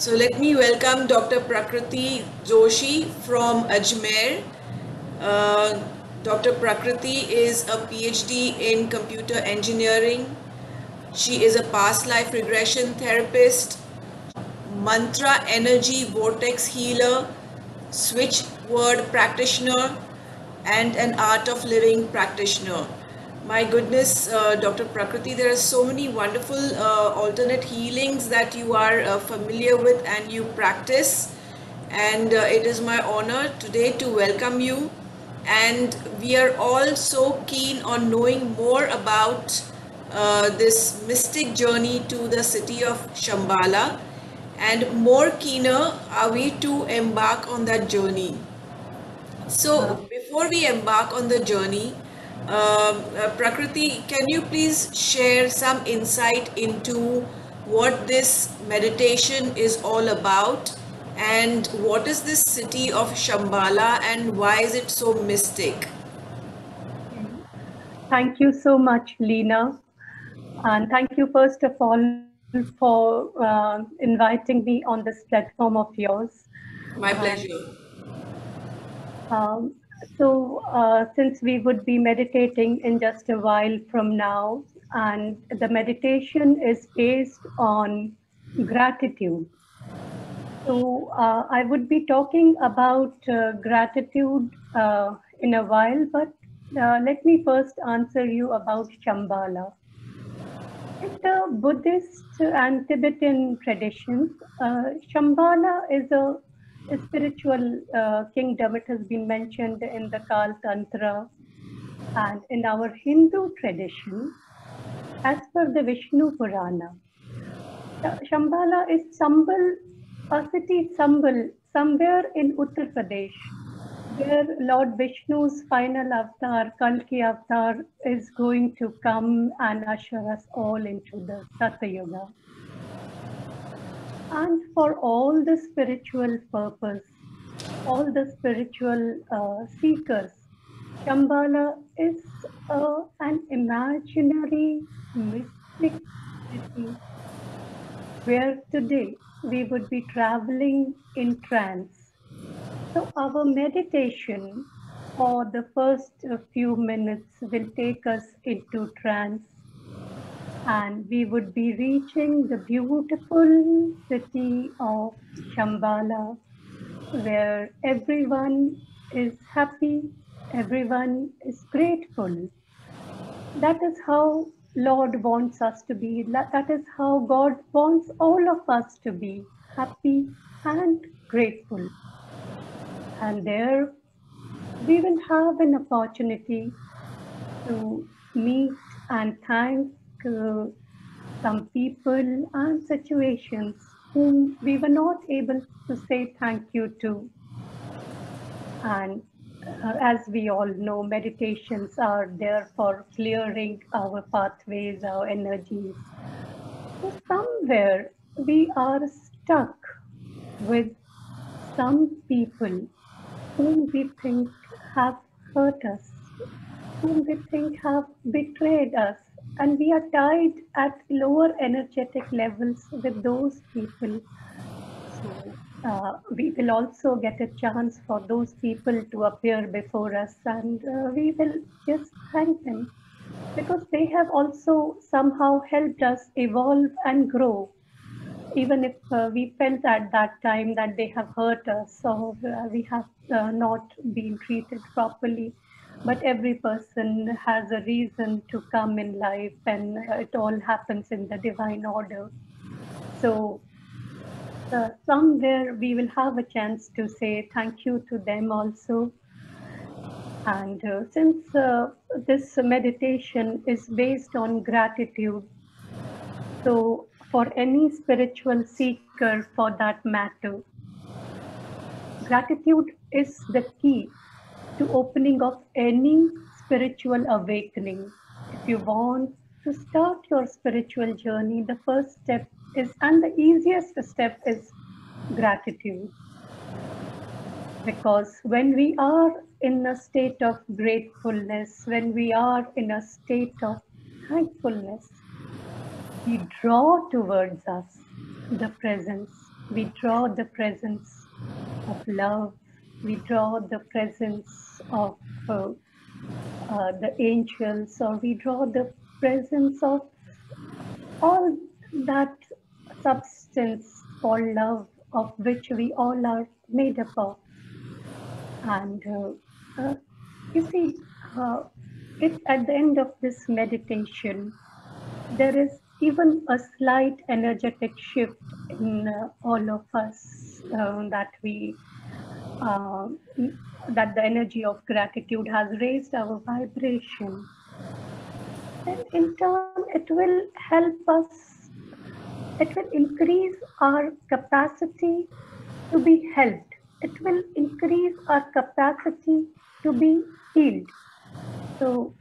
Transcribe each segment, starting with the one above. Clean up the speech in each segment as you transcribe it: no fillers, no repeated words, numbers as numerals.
So let me welcome Dr. Prakriti Joshi from Ajmer. Uh, Dr. Prakriti is a PhD in computer engineering. She is a past life regression therapist, mantra energy vortex healer, switch word practitioner, and an art of living practitioner. My goodness, Dr. Prakriti, there are so many wonderful alternate healings that you are familiar with and you practice. And it is my honor today to welcome you. And we are all so keen on knowing more about this mystic journey to the city of Shambhala, and more keener are we to embark on that journey. So, before we embark on the journey, Prakriti, can you please share some insight into what this meditation is all about, and what is this city of Shambhala and why is it so mystic? Thank you so much, Lena. And thank you, first of all, for inviting me on this platform of yours. My And pleasure. um, since we would be meditating in just a while from now, and the meditation is based on gratitude. I would be talking about gratitude in a while, but let me first answer you about Shambhala. In the Buddhist and Tibetan traditions, Shambhala is a spiritual kingdom. It has been mentioned in the Kal Tantra, and in our Hindu tradition, as per the Vishnu Purana, Shambhala is Sambal, a city Sambal, somewhere in Uttar Pradesh, where Lord Vishnu's final avatar, Kalki avatar, is going to come and usher us all into the Satyuga. And for all the spiritual purpose, all the spiritual seekers, Shambhala is an imaginary mystic city where today we would be traveling in trance. So, our meditation for the first few minutes will take us into trance, and we would be reaching the beautiful city of Shambhala, where everyone is happy, everyone is grateful. That is how Lord wants us to be. That is how God wants all of us to be happy and grateful. And there we will have an opportunity to meet and thank some people and situations whom we were not able to say thank you to. And as we all know, meditations are there for clearing our pathways, our energies. So, somewhere we are stuck with some people whom we think have hurt us, whom we think have betrayed us, and we are tied at lower energetic levels with those people. So we will also get a chance for those people to appear before us, and we will just thank them because they have also somehow helped us evolve and grow. Even if we felt at that time that they have hurt us or we have not been treated properly, but every person has a reason to come in life, and it all happens in the divine order. So somewhere we will have a chance to say thank you to them also. And since this meditation is based on gratitude, so for any spiritual seeker for that matter, gratitude is the key to opening of any spiritual awakening. If you want to start your spiritual journey, the first step is, and the easiest step is gratitude. Because when we are in a state of gratefulness, when we are in a state of thankfulness, we draw towards us the presence. we draw the presence of love, we draw the presence of the angels, or we draw the presence of all that substance called love, of which we all are made up of. And you see, it at the end of this meditation, there is even a slight energetic shift in all of us uh, that the energy of gratitude has raised our vibration. Then in turn, it will help us, it will increase our capacity to be helped. It will increase our capacity to be healed. So,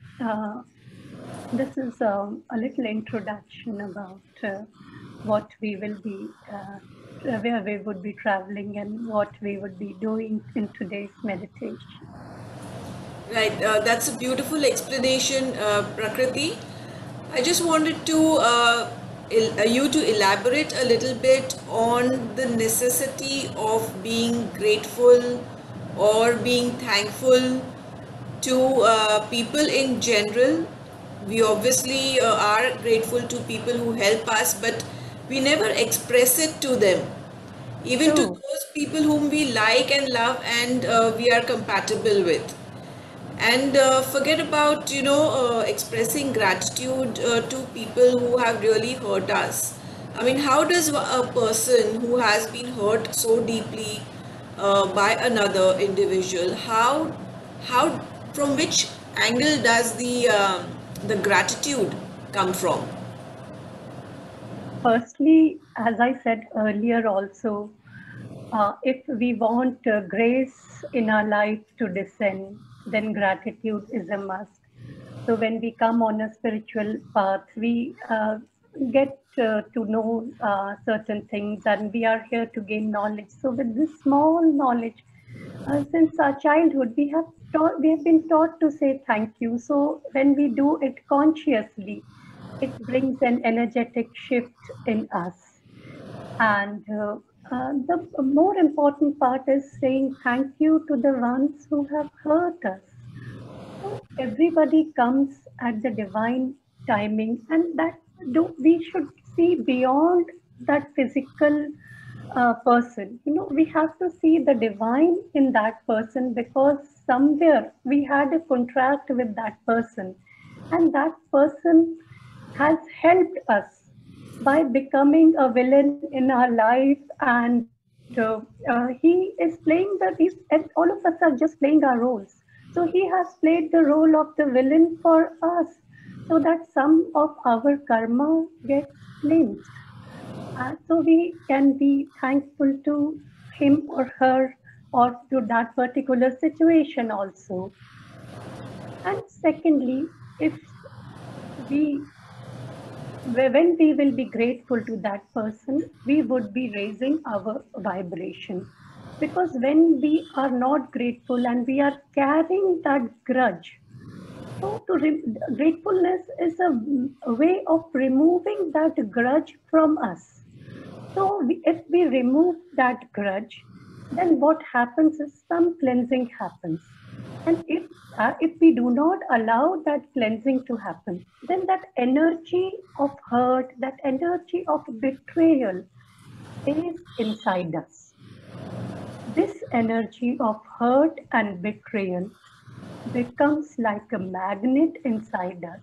this is a little introduction about what we will be, where we would be traveling and what we would be doing in today's meditation. Right, that's a beautiful explanation, Prakriti. I just wanted to you to elaborate a little bit on the necessity of being grateful or being thankful to people in general. We obviously are grateful to people who help us, but we never express it to them, even to True. those people whom we like and love and we are compatible with. And forget about expressing gratitude to people who have really hurt us. I mean, how does a person who has been hurt so deeply by another individual, how from which angle does the gratitude come from? Firstly, as I said earlier, also, if we want grace in our life to descend, then gratitude is a must. So when we come on a spiritual path, we get to know certain things, and we are here to gain knowledge. So with this small knowledge, since our childhood, we have been taught to say thank you. So when we do it consciously, it brings an energetic shift in us. And the more important part is saying thank you to the ones who have hurt us. So everybody comes at the divine timing, and that we should see beyond that physical person. We have to see the divine in that person, because somewhere we had a contract with that person, and that person has helped us by becoming a villain in our life. And he is playing and all of us are just playing our roles. So he has played the role of the villain for us, so that some of our karma gets cleansed. So we can be thankful to him or her, or to that particular situation also. And secondly, if we when we will be grateful to that person, we would be raising our vibration. Because when we are not grateful and we are carrying that grudge, so gratefulness is a way of removing that grudge from us. So if we remove that grudge, then what happens is some cleansing happens. And if we do not allow that cleansing to happen, then that energy of hurt, that energy of betrayal stays inside us. This energy of hurt and betrayal becomes like a magnet inside us.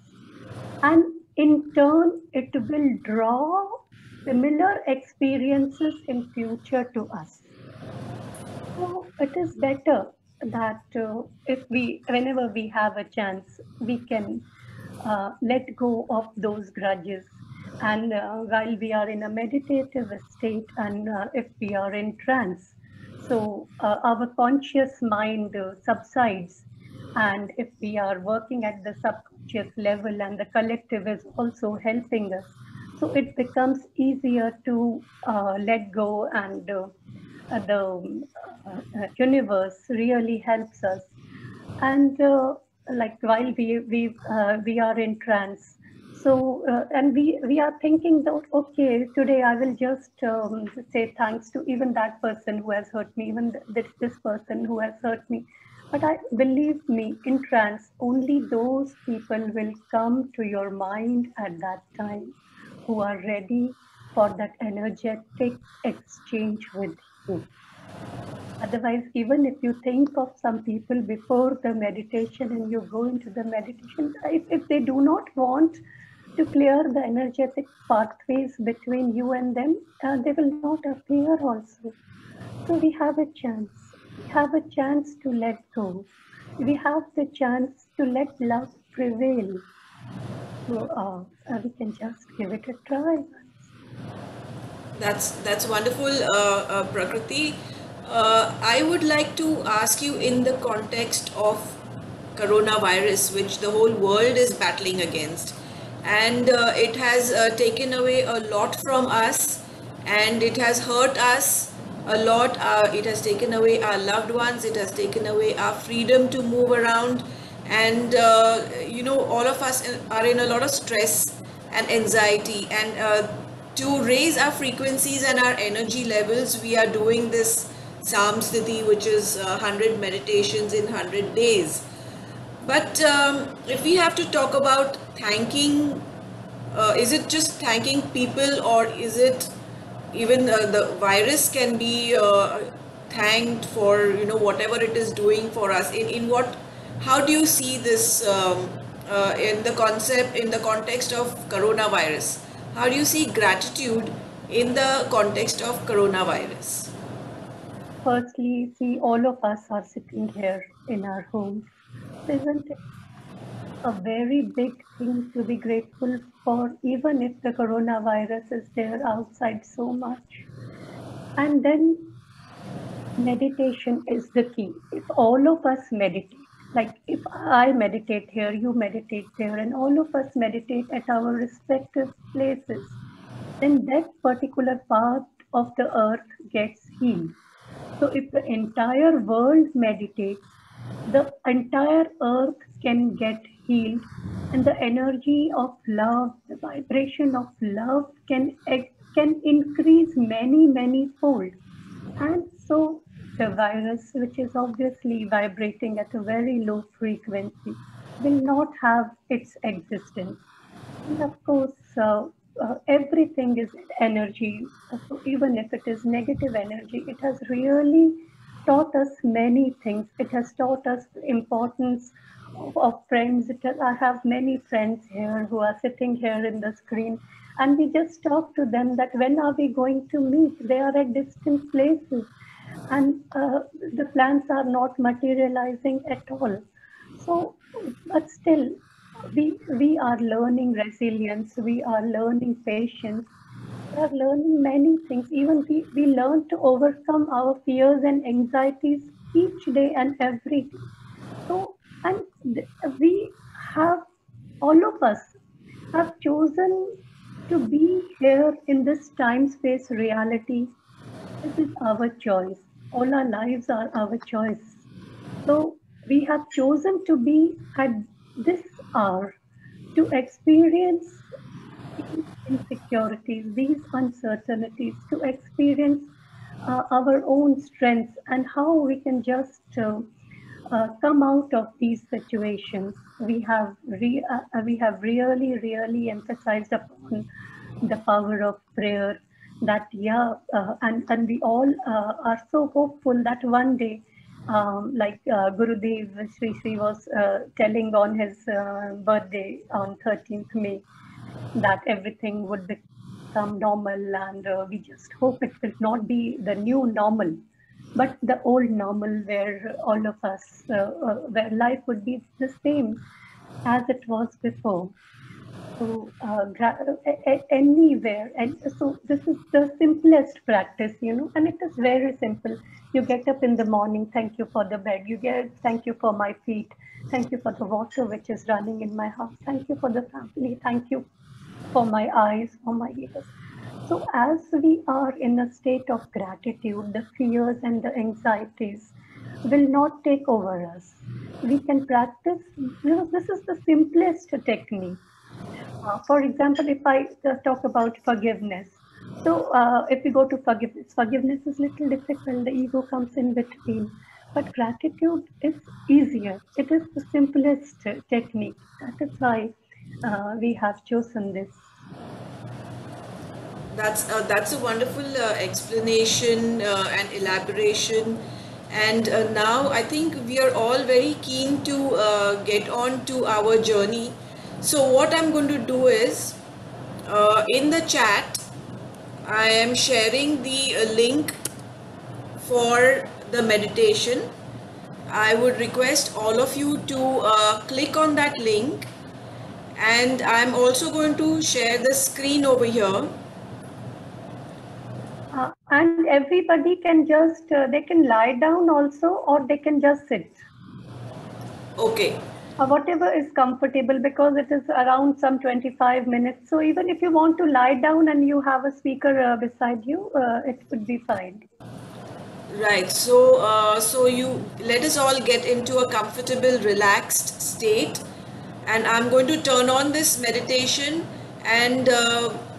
And in turn, it will draw similar experiences in future to us. So it is better that whenever we have a chance, we can let go of those grudges. And while we are in a meditative state, and if we are in trance, so our conscious mind subsides. And if we are working at the subconscious level, and the collective is also helping us, so it becomes easier to let go. And the universe really helps us. And like while we are in trance, So, and we are thinking that, okay, today I will just say thanks to even that person who has hurt me, even this person who has hurt me. But I believe me, in trance, only those people will come to your mind at that time who are ready for that energetic exchange with you. Otherwise, even if you think of some people before the meditation and you go into the meditation, if they do not want to clear the energetic pathways between you and them, they will not appear also. So we have a chance. We have a chance to let go. We have the chance to let love prevail. So we can just give it a try. That's wonderful, Prakriti. I would like to ask you, in the context of coronavirus, which the whole world is battling against, and it has taken away a lot from us, and it has hurt us a lot. It has taken away our loved ones. It has taken away our freedom to move around, and all of us are in a lot of stress and anxiety, and to raise our frequencies and our energy levels, we are doing this Samsthiti, which is 100 meditations in 100 days. But if we have to talk about thanking, is it just thanking people, or is it even the virus can be thanked for whatever it is doing for us? In what, how do you see this in the concept, in the context of coronavirus? How do you see gratitude in the context of coronavirus? Firstly, see, all of us are sitting here in our homes. Isn't it a very big thing to be grateful for, even if the coronavirus is there outside so much? And then meditation is the key. If all of us meditate, like if I meditate here, you meditate there, and all of us meditate at our respective places, then that particular part of the earth gets healed. So if the entire world meditates, the entire earth can get healed, and the energy of love, the vibration of love can increase many fold. And so the virus, which is obviously vibrating at a very low frequency, will not have its existence. And of course, everything is energy. So even if it is negative energy, it has really taught us many things. It has taught us the importance of friends. I have many friends here who are sitting here in the screen, and we just talk to them that when are we going to meet? They are at distant places, and the plans are not materializing at all. So, but still, we are learning resilience, we are learning patience, we are learning many things. Even we learn to overcome our fears and anxieties each day and every day. So, and we have, all of us have chosen to be here in this time space reality. This is our choice. All our lives are our choice. So we have chosen to be at this hour to experience these insecurities, these uncertainties, to experience our own strengths and how we can just come out of these situations. We have really emphasized upon the power of prayer. That and we all are so hopeful that one day, like Gurudev Sri was telling on his birthday on 13th May, that everything would become normal, and we just hope it will not be the new normal, but the old normal where all of us, where life would be the same as it was before. So anywhere, and so this is the simplest practice, and it is very simple. You get up in the morning, thank you for the bed. Thank you for my feet. Thank you for the water which is running in my house. Thank you for the family. Thank you for my eyes, for my ears. So as we are in a state of gratitude, the fears and the anxieties will not take over us. We can practice, this is the simplest technique. For example, if I just talk about forgiveness, so if we go to forgiveness, forgiveness is little difficult. The ego comes in between, but gratitude is easier. It is the simplest technique. That is why we have chosen this. That's a wonderful explanation and elaboration. And now I think we are all very keen to get on to our journey. So what I'm going to do is, in the chat, I am sharing the link for the meditation. I would request all of you to click on that link, and I'm also going to share the screen over here. And everybody can just, they can lie down also, or they can just sit. Okay. Whatever is comfortable, because it is around some 25 minutes. So even if you want to lie down and you have a speaker beside you, it would be fine. Right. So you let us all get into a comfortable, relaxed state, and I'm going to turn on this meditation, and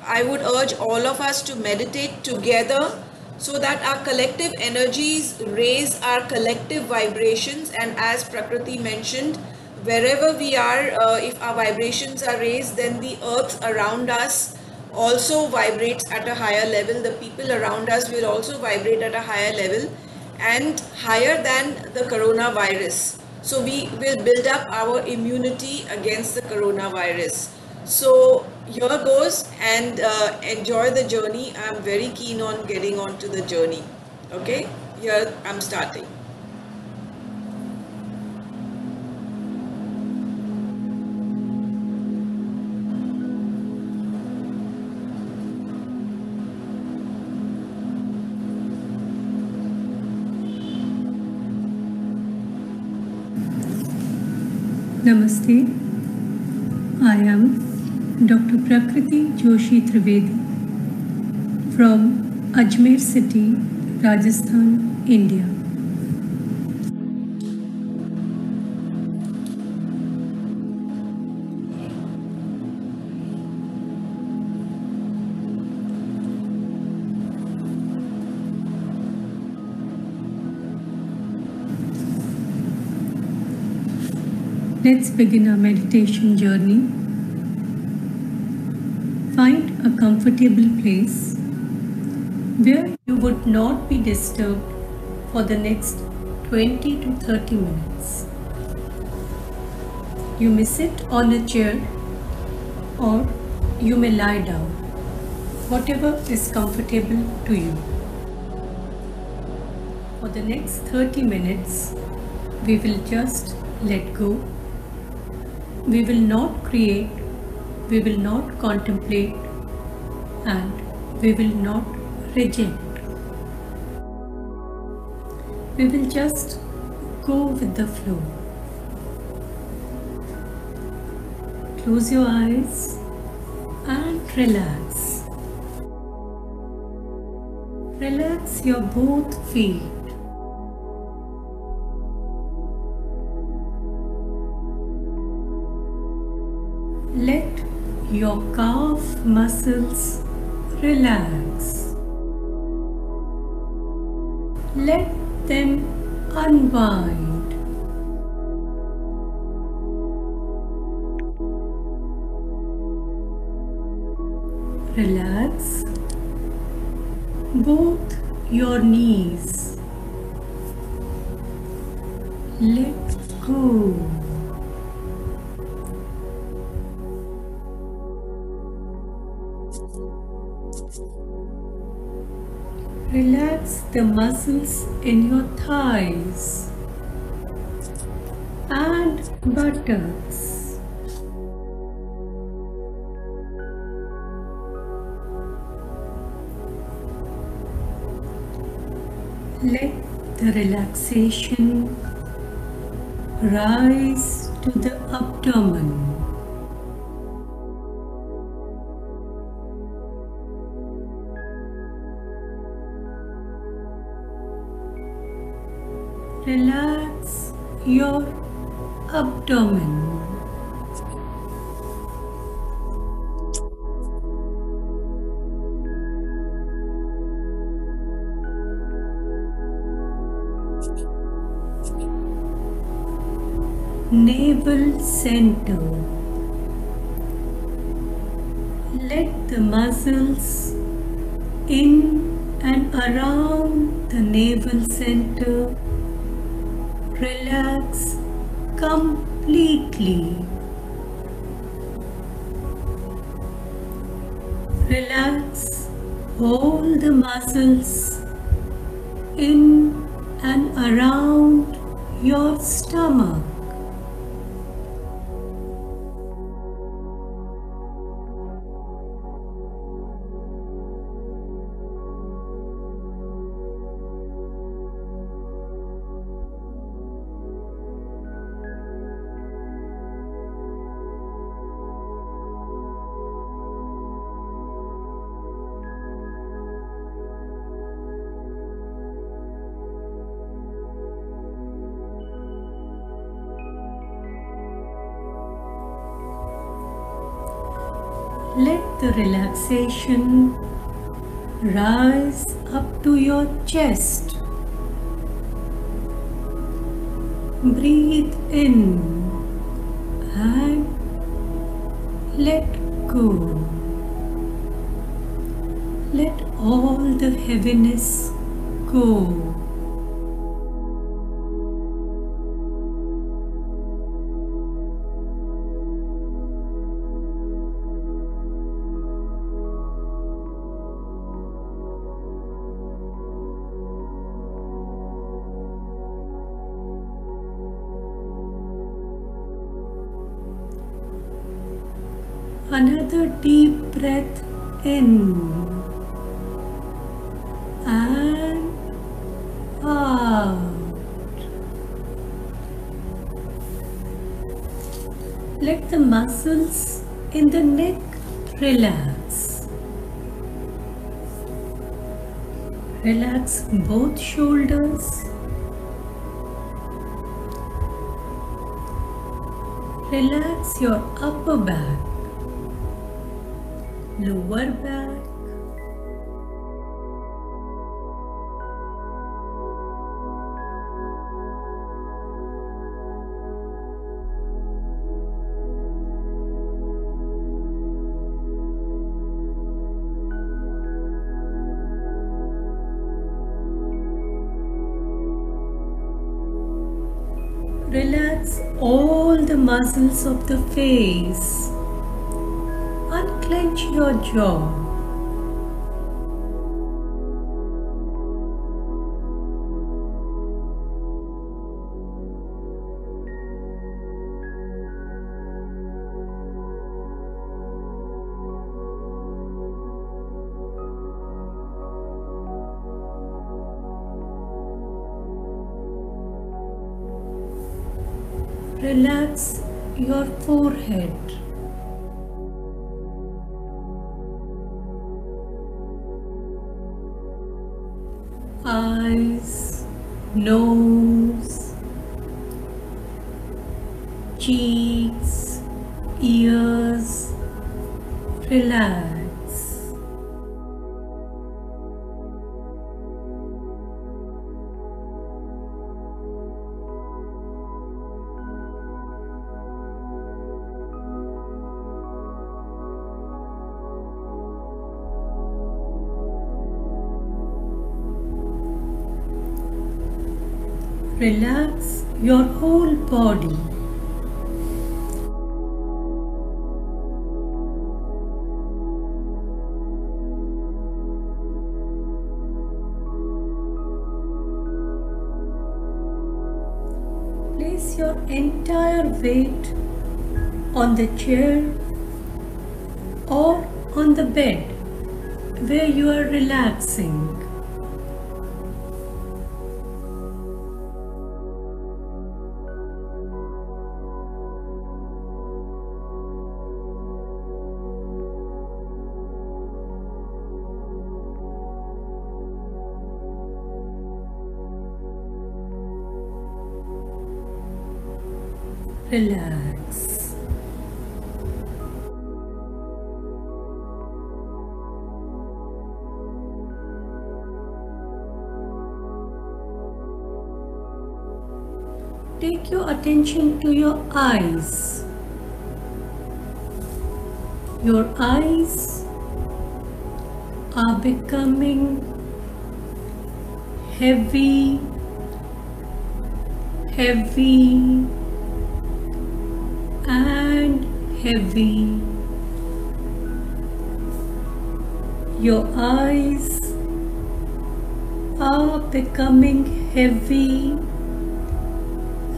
I would urge all of us to meditate together so that our collective energies raise our collective vibrations. And as Prakriti mentioned, wherever we are, if our vibrations are raised, then the earth around us also vibrates at a higher level. The people around us will also vibrate at a higher level and higher than the coronavirus. So we will build up our immunity against the coronavirus. So here goes, and enjoy the journey. I'm very keen on getting on to the journey. Okay, here I'm starting. Namaste. I am Dr. Prakriti Joshi Trivedi from Ajmer city, Rajasthan, India. Let's begin our meditation journey. Find a comfortable place where you would not be disturbed for the next 20 to 30 minutes. You may sit on a chair or you may lie down, whatever is comfortable to you. For the next 30 minutes, we will just let go. We will not create, we will not contemplate, and we will not reject. We will just go with the flow. Close your eyes and relax. Relax your both feet. Let your calf muscles relax. Let them unwind. Relax both your knees. Let go. Relax the muscles in your thighs and buttocks. Let the relaxation rise to the abdomen. Relax your abdomen. navel center. Let the muscles in and around the navel center relax completely. Relax all the muscles in and around your stomach. Let the relaxation rise up to your chest. Breathe in and let go. Let all the heaviness go. Another deep breath in and out. Let the muscles in the neck relax. Relax both shoulders. Relax your upper back, lower back, relax all the muscles of the face. Unclench your jaw. Relax your forehead. Eyes, nose, cheeks, ears, relax. Relax your whole body. Place your entire weight on the chair or on the bed where you are relaxing. Relax. take your attention to your eyes. Your eyes are becoming heavy, heavy and heavy. Your eyes are becoming heavy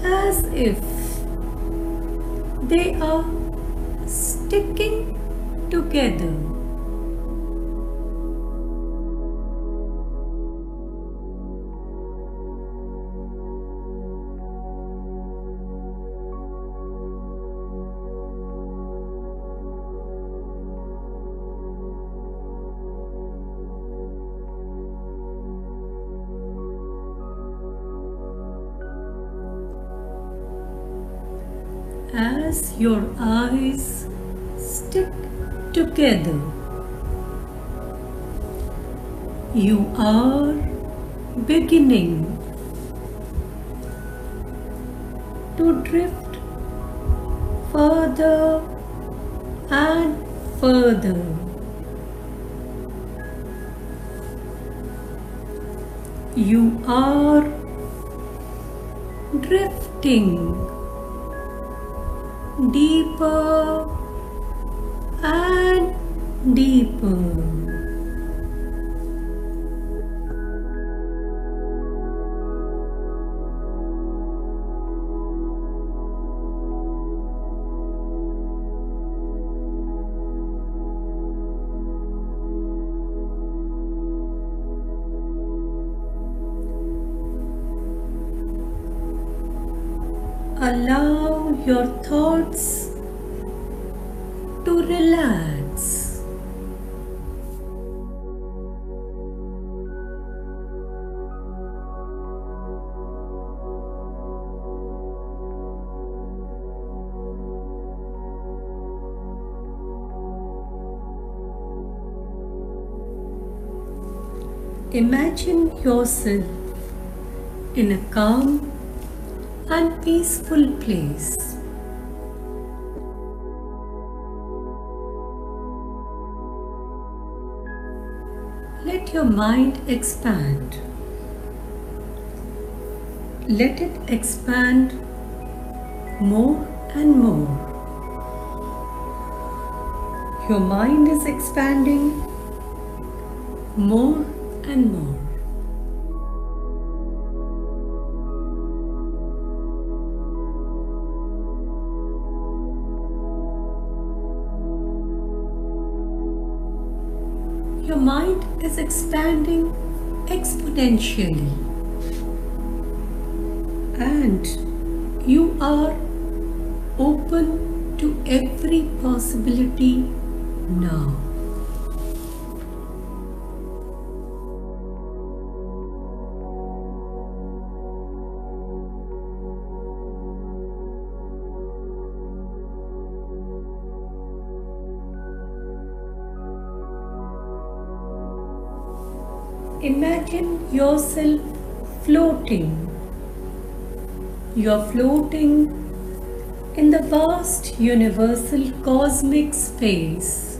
as if they are sticking together. As your eyes stick together, you are beginning to drift further and further. You are drifting deeper and deeper. Allow your thoughts to relax. Imagine yourself in a calm and peaceful place. Let your mind expand. Let it expand more and more. Your mind is expanding more and more. Your mind is expanding exponentially, and you are open to every possibility now. Imagine yourself floating. You are floating in the vast universal cosmic space.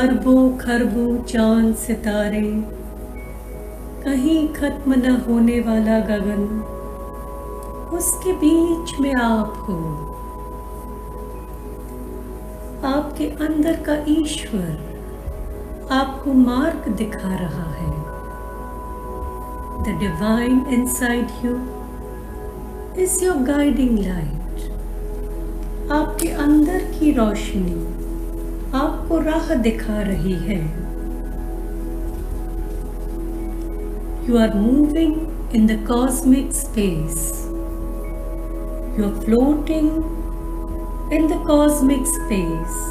अरबों खरबों चांद सितारे, कहीं खत्म न होने वाला गगन, उसके बीच में आप हो। आपके अंदर का ईश्वर आपको मार्ग दिखा रहा है। The divine inside you is your guiding light. आपके अंदर की रोशनी आपको राह दिखा रही है। You are moving in the cosmic space. You are floating in the cosmic space.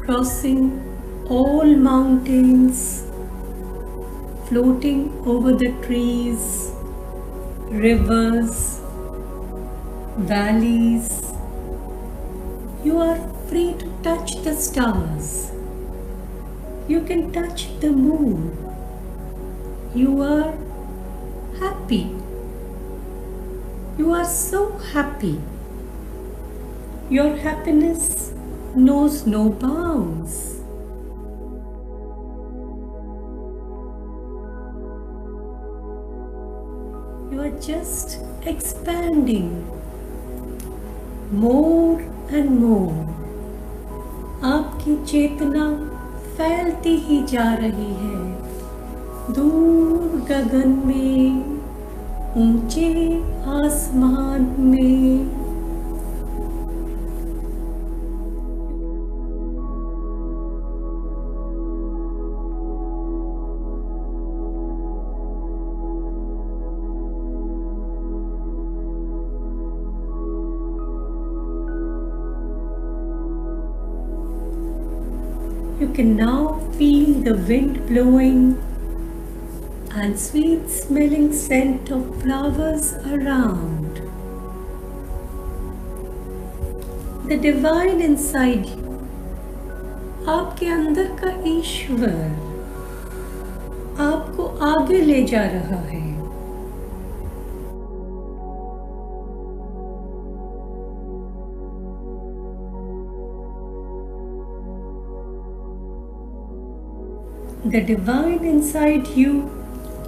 Crossing all mountains, floating over the trees, rivers, valleys. You are free to touch the stars. You can touch the moon. You are happy. You are so happy. Your happiness knows no bounds. You are just expanding more and more. आपकी चेतना फैलती ही जा रही है दूर गगन में, ऊंचे आसमान में। You can now feel the wind blowing and sweet smelling scent of flowers around. The divine inside you, आपके अंदर का ईश्वर आपको आगे ले जा रहा है। The divine inside you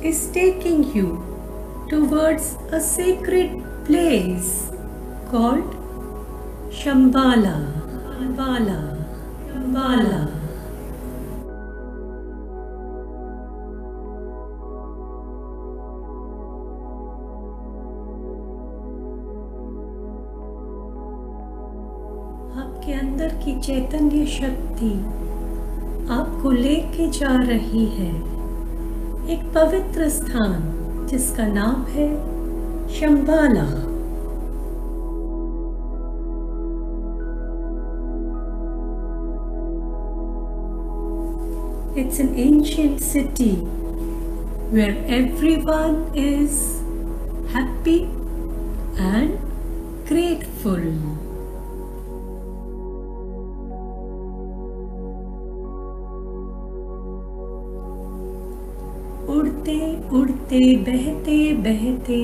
is taking you towards a sacred place called Shambhala. Shambhala. Shambhala. आपके अंदर की चैतन्य शक्ति आपको लेके जा रही है एक पवित्र स्थान जिसका नाम है Shambhala. It's an ancient city where everyone is happy and grateful. उड़ते उड़ते बहते बहते,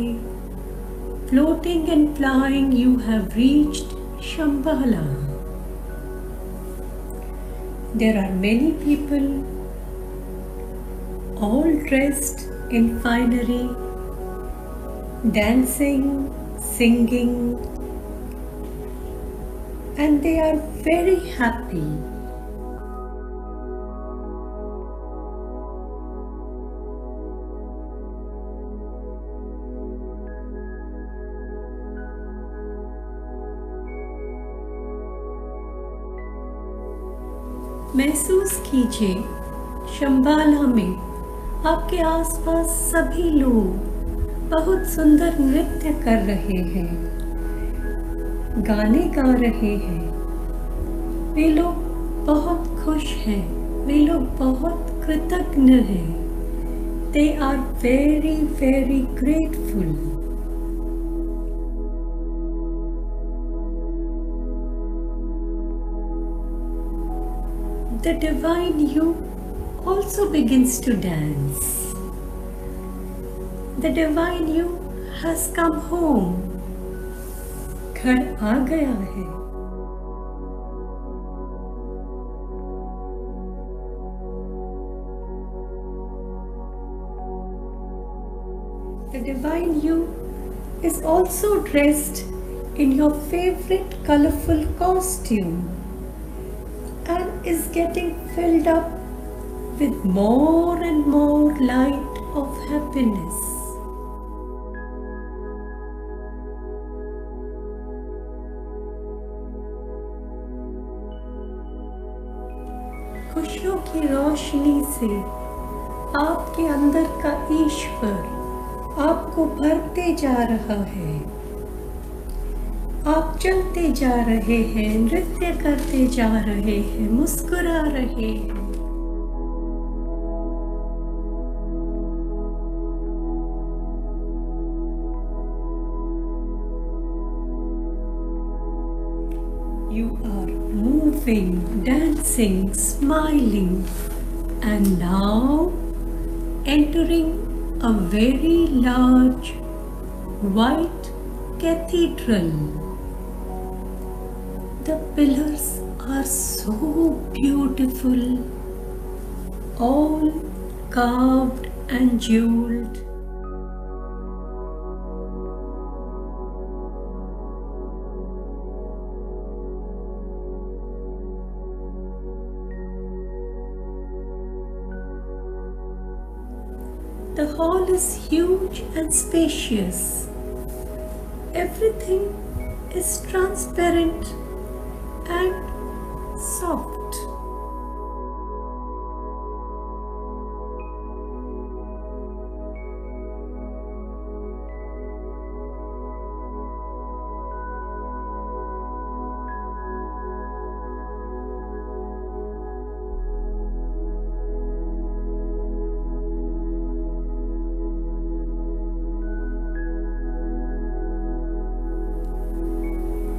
floating and flying, you have reached Shambhala. There are many people, all dressed in finery, dancing, singing, and they are very happy. महसूस कीजिए शंबाला में आपके आसपास सभी लोग बहुत सुंदर नृत्य कर रहे हैं, गाने गा रहे हैं। वे लोग बहुत खुश हैं, वे लोग बहुत कृतज्ञ हैं। They are very, very grateful. The divine you also begins to dance. The divine you has come home. घर आ गया है। The divine you is also dressed in your favorite colorful costume and is getting filled up with more and more light of happiness. खुशियों की रोशनी से आपके अंदर का ईश्वर आपको भरते जा रहा है। आप चलते जा रहे हैं, नृत्य करते जा रहे हैं, मुस्कुरा रहे हैं। You are moving moving, dancing, smiling, and now entering a very large white cathedral. The pillars are so beautiful, all carved and jeweled. The hall is huge and spacious. Everything is transparent and soft.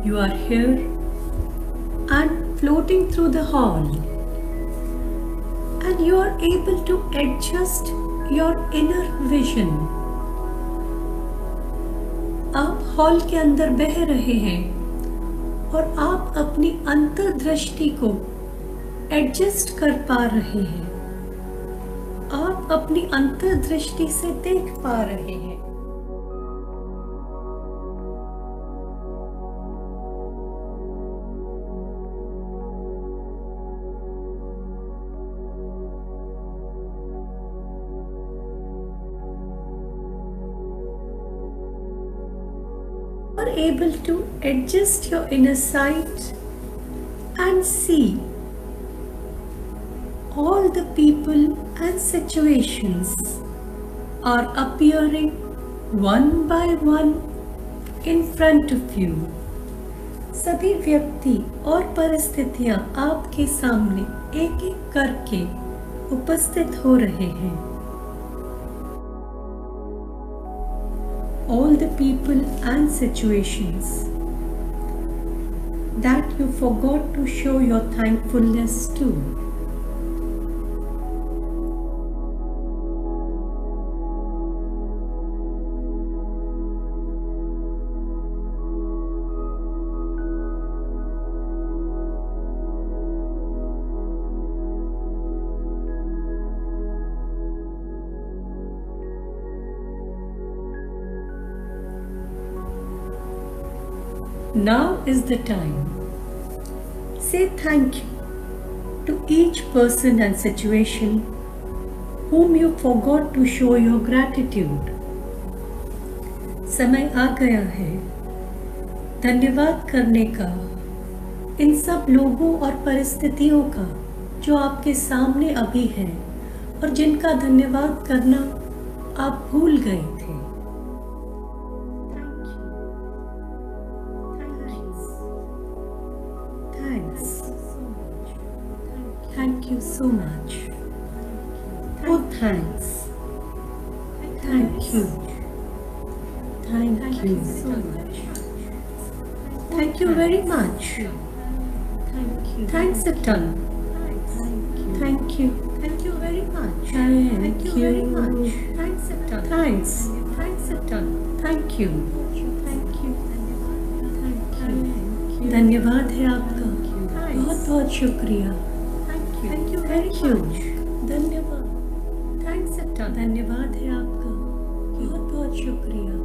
You are here and floating through the hall, and you are able to adjust your inner vision. आप hall के अंदर बह रहे हैं और आप अपनी अंतर्दृष्टि को एडजस्ट कर पा रहे हैं। आप अपनी अंतर्दृष्टि से देख पा रहे हैं। Are able to adjust your inner sight and see all the people and situations are appearing one by one in front of you. सभी व्यक्ति और परिस्थितियां आपके सामने एक एक करके उपस्थित हो रहे हैं। All the people and situations that you forgot to show your thankfulness to. Now is the time. Say thank you to each person and situation whom you forgot to show your gratitude. समय आ गया है धन्यवाद करने का इन सब लोगों और परिस्थितियों का जो आपके सामने अभी हैं और जिनका धन्यवाद करना आप भूल गए थे। Thank you so much. Oh, thanks. Thank you. Thank you so much. Thank you very much. Thanks a ton. Thank you. Thank you very much. Thank you very much. Thanks a ton. Thanks. Thanks a ton. Thank you. Thank you. Thank you. धन्यवाद है आपका। बहुत बहुत शुक्रिया। Thank you very much. धन्यवाद। Thanks a ton. धन्यवाद है आपका। बहुत बहुत शुक्रिया।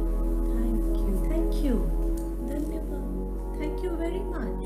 Thank you. Thank you. धन्यवाद। Thank you very much.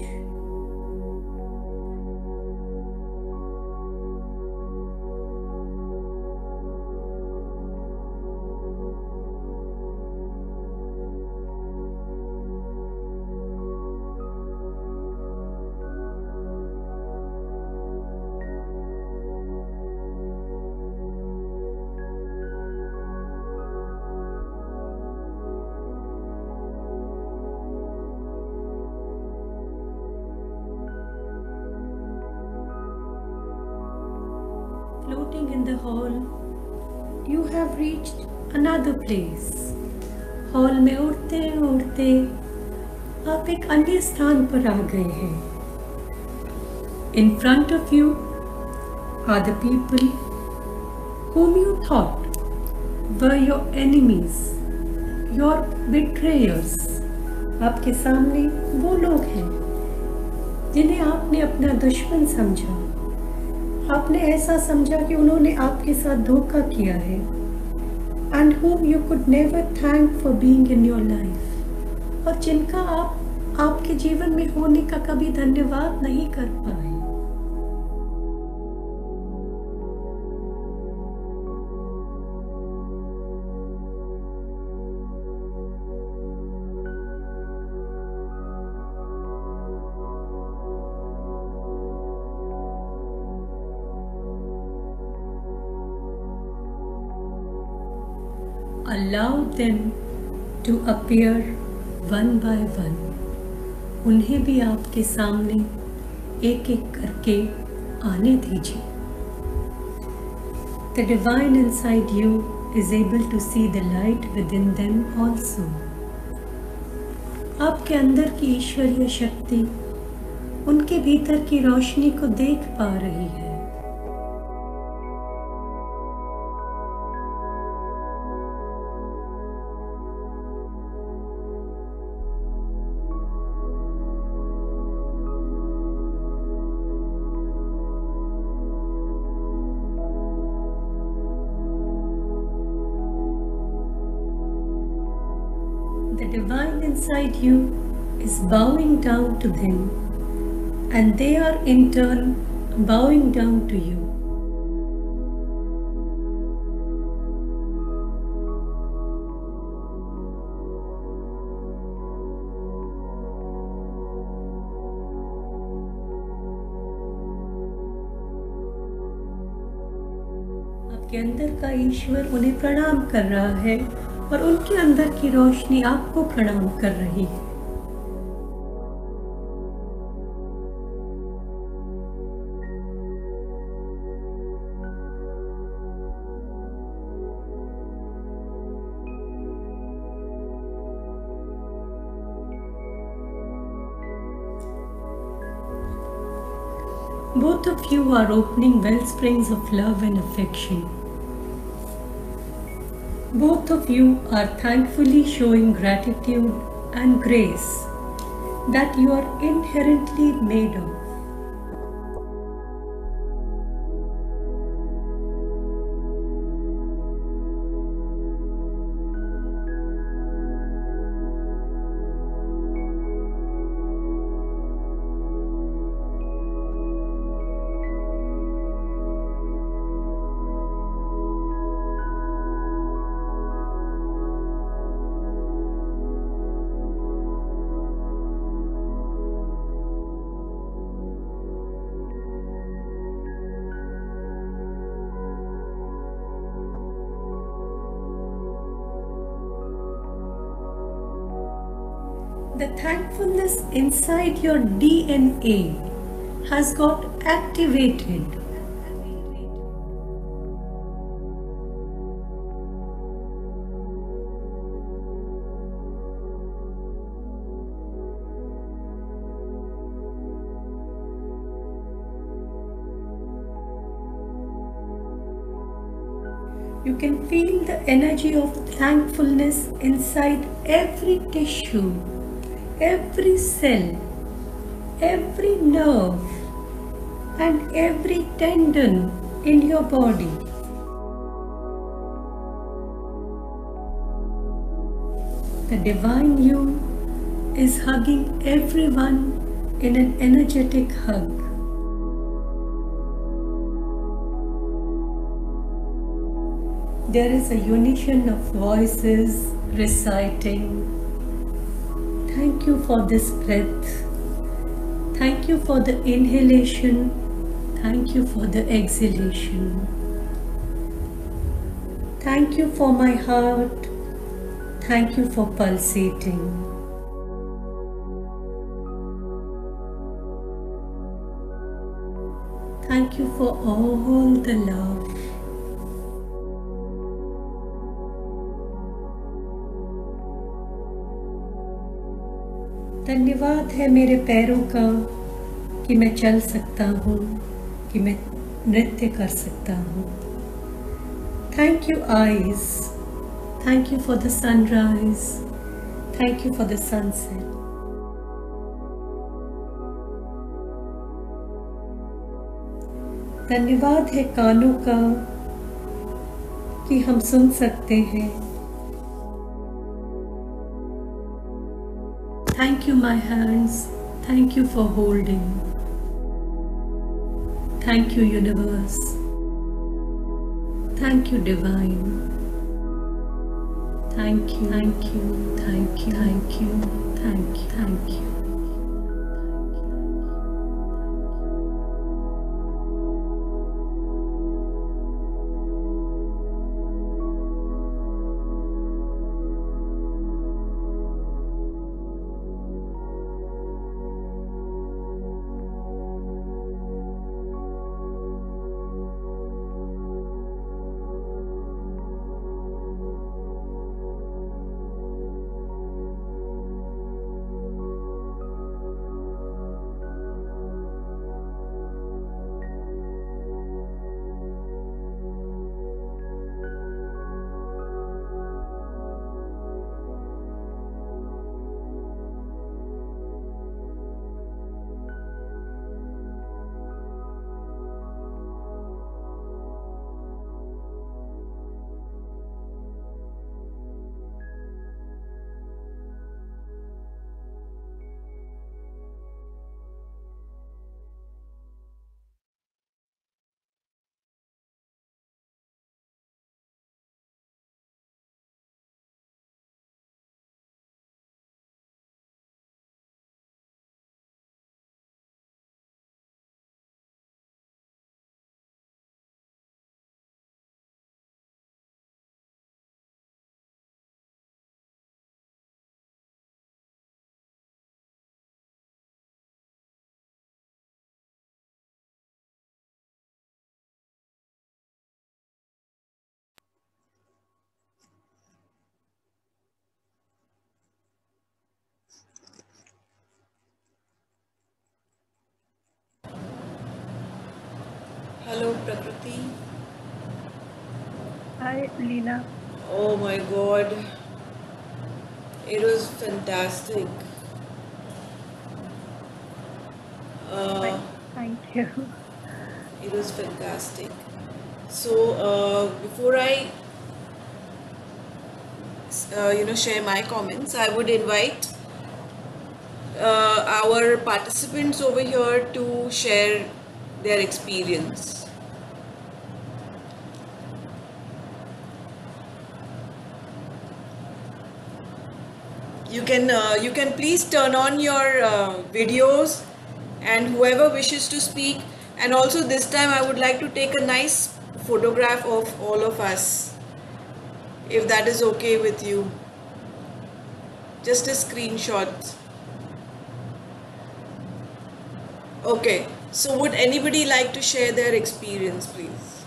Floating in the hall, you have reached another place. Hall में उड़ते उड़ते आप एक अन्य स्थान पर आ गए हैं। In front of you are the people whom you thought were your enemies, your betrayers. आपके सामने वो लोग हैं जिन्हें आपने अपना दुश्मन समझा। आपने ऐसा समझा कि उन्होंने आपके साथ धोखा किया है, and whom you could never thank for being in your life, और जिनका आप आपके जीवन में होने का कभी धन्यवाद नहीं कर पाए। Allow them to appear one by one. उन्हें भी आपके सामने एक एक करके आने दीजिए। The divine inside you is able to see the light within them also. आपके अंदर की ईश्वरीय शक्ति उनके भीतर की रोशनी को देख पा रही है। The divine inside you is bowing down to them, and they are in turn bowing down to you. आपके अंदर का ईश्वर उन्हें प्रणाम कर रहा है और उनके अंदर की रोशनी आपको प्रणाम कर रही है। Both of you are opening well springs of love and affection. Both of you are thankfully showing gratitude and grace that you are inherently made of. The thankfulness inside your DNA has got activated. You can feel the energy of thankfulness inside every tissue, every cell, every nerve, and every tendon in your body. The divine you is hugging everyone in an energetic hug. There is a unison of voices reciting, "Thank you for this breath. Thank you for the inhalation. Thank you for the exhalation. Thank you for my heart. Thank you for pulsating. Thank you for all the love." धन्यवाद है मेरे पैरों का कि मैं चल सकता हूँ, कि मैं नृत्य कर सकता हूँ। Thank you eyes, thank you for the sunrise, thank you for the sunset. धन्यवाद है कानों का कि हम सुन सकते हैं। Thank you my hands, thank you for holding. Thank you universe, thank you divine. Thank you, thank you, thank you, thank you, thank you, thank you. Hello, Prakriti. Hi, Leela. Oh my God. It was fantastic. Thank you. It was fantastic. So, before I, share my comments, I would invite our participants over here to share their experience. You can please turn on your videos, and whoever wishes to speak. And also this time I would like to take a nice photograph of all of us, if that is okay with you. Just a screenshot. Okay, so would anybody like to share their experience, please?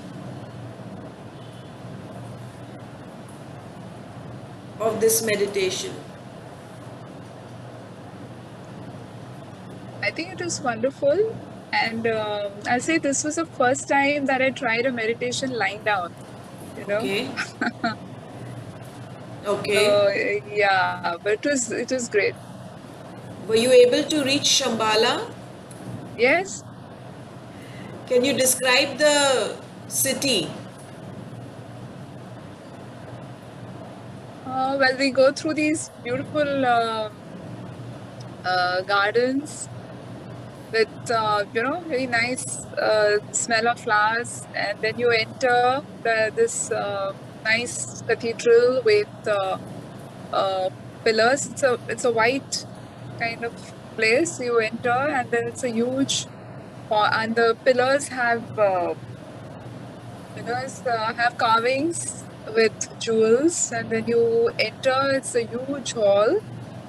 Of this meditation. I think it was wonderful, and I'll say this was the first time that I tried a meditation lying down. You know. Okay. Okay. Yeah, but it was great. Were you able to reach Shambhala? Yes. Can you describe the city? Well, we go through these beautiful gardens with very nice smell of flowers, and then you enter this nice cathedral with pillars. It's a white kind of place. You enter, and then it's a huge, and the pillars have carvings with jewels, and then you enter. It's a huge hall,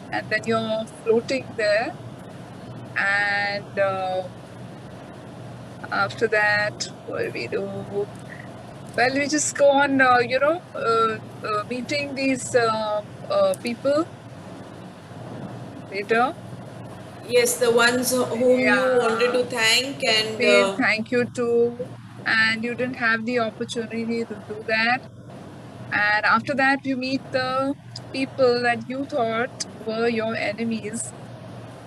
and then you're floating there, and after that, what do we do? Well, we just go on, meeting these people later. Yes, the ones whom you wanted to Yeah, thank, and say thank you to, and you didn't have the opportunity to do that. And after that, you meet the people that you thought were your enemies,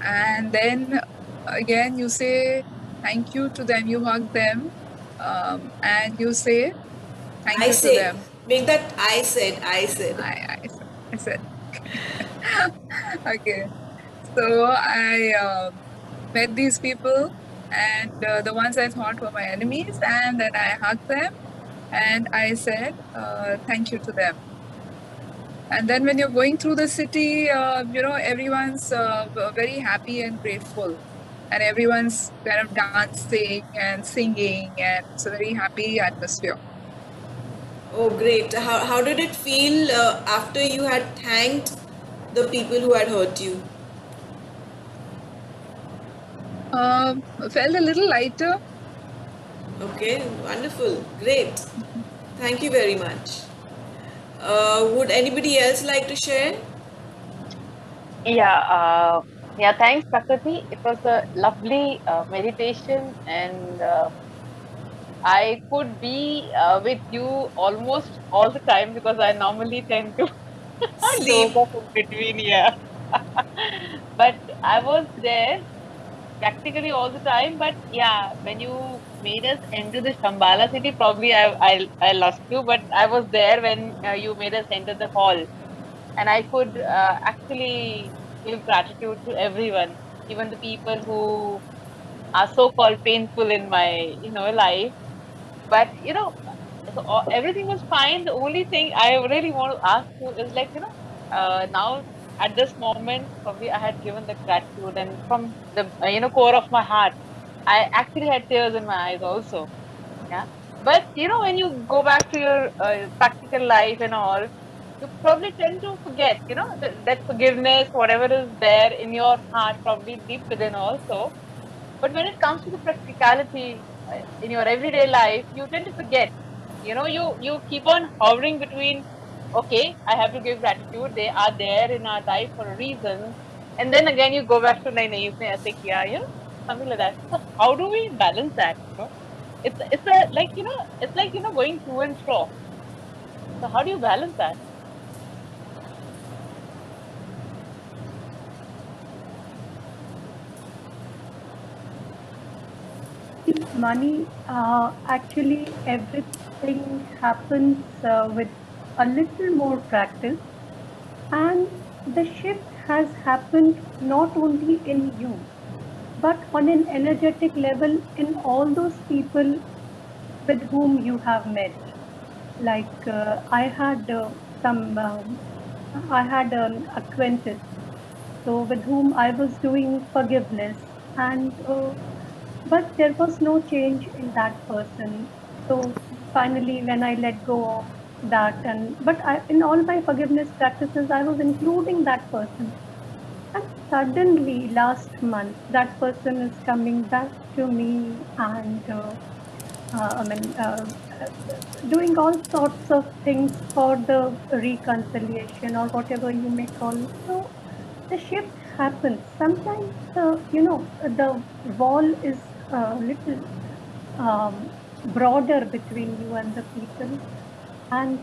and then again you say thank you to them, you hug them, and you say thank I you to said, them. make that I said. I said okay. So I met these people, and the ones I thought were my enemies, and then I hugged them and I said thank you to them. And then when you're going through the city, everyone's very happy and grateful, and everyone's kind of dancing and singing, and it's a very happy atmosphere. Oh, great. How did it feel after you had thanked the people who had hurt you? Felt a little lighter. Okay, wonderful. Great. Thank you very much. Would anybody else like to share? Yeah, thanks, Prakriti. It was a lovely meditation, and I could be with you almost all the time because I normally tend to doze Sleep. off in between. Yeah, but I was there practically all the time. But yeah, when you made us enter the Shambhala city, probably I lost you, but I was there when you made us enter the hall, and I could actually give gratitude to everyone, even the people who are so called painful in my life. But so everything was fine. The only thing I really want to ask you is, like, now at this moment, probably I had given the gratitude, and from the core of my heart, I actually had tears in my eyes also. Yeah, but when you go back to your practical life and all, you probably tend to forget, that forgiveness, whatever is there in your heart, probably deep within also. But when it comes to the practicality in your everyday life, you tend to forget. You keep on hovering between, okay, I have to give gratitude. They are there in our life for a reason. And then again, you go back to nahi, nahi, usne aise kiya, something like that. So how do we balance that? It's a like, it's like, going to and fro. So how do you balance that? Money, actually, everything happens with a little more practice, and the shift has happened not only in you, but on an energetic level in all those people with whom you have met. Like I had an acquaintance, so with whom I was doing forgiveness, and but there was no change in that person. So finally, when I let go of that, and but in all my forgiveness practices, I was including that person, and suddenly last month, that person is coming back to me, and I mean, doing all sorts of things for the reconciliation or whatever you may call it. So the shift happens. Sometimes, the wall is a little broader between you and the people, and